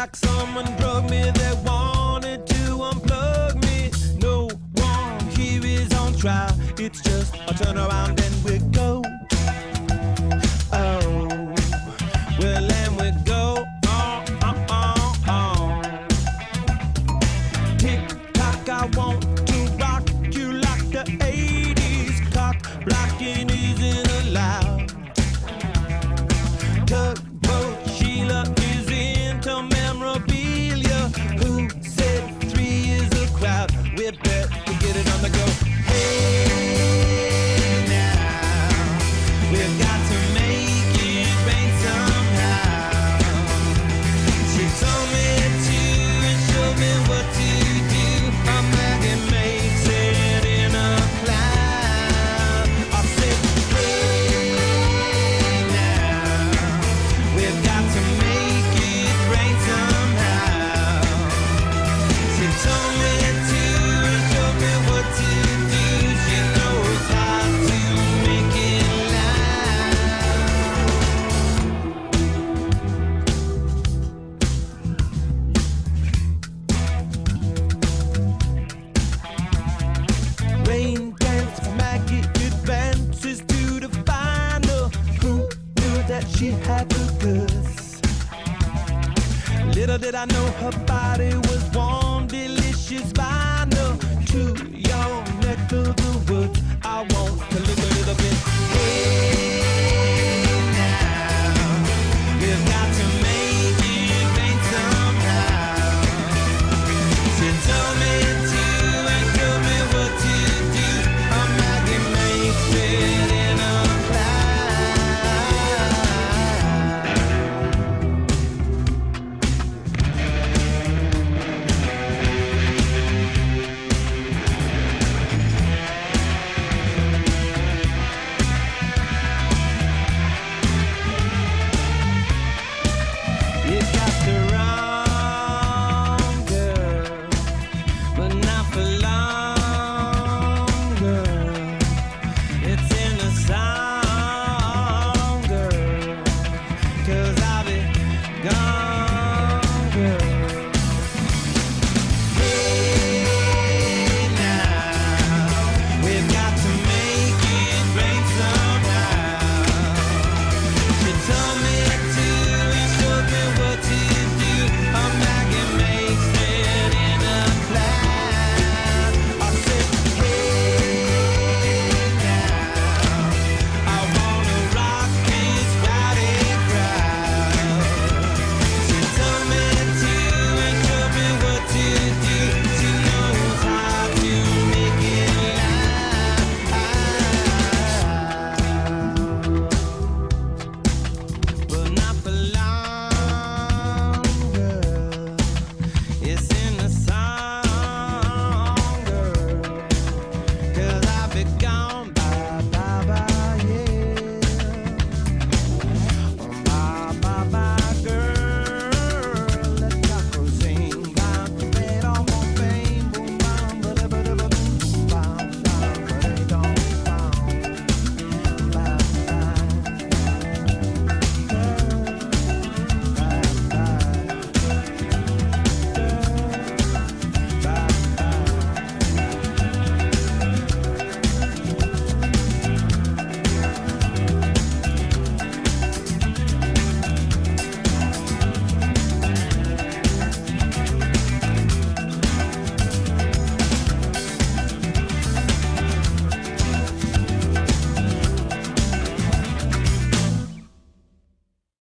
like someone drugged me. They wanted to unplug me. No one here is on trial. It's just a turn around and we go. Oh, well, and we go on. Tick tock, I want to rock you like the 80s. Cock blocking isn't allowed. Tugboat Sheila is into memorabilia. Who said 3 is a crowd? We better get it on the go. Hey now, we've got to make it rain somehow. She told me to and showed me what to do. A maggot makes it in a cloud. I said, hey now, we've got to make it rain somehow. She told me to and showed me what to do. She knows how to make it loud. Rain dance, Maggie advances to the final. Who knew that she had the goods? Little did I know her body was warm, delicious vinyl. To your neck of the woods, I won't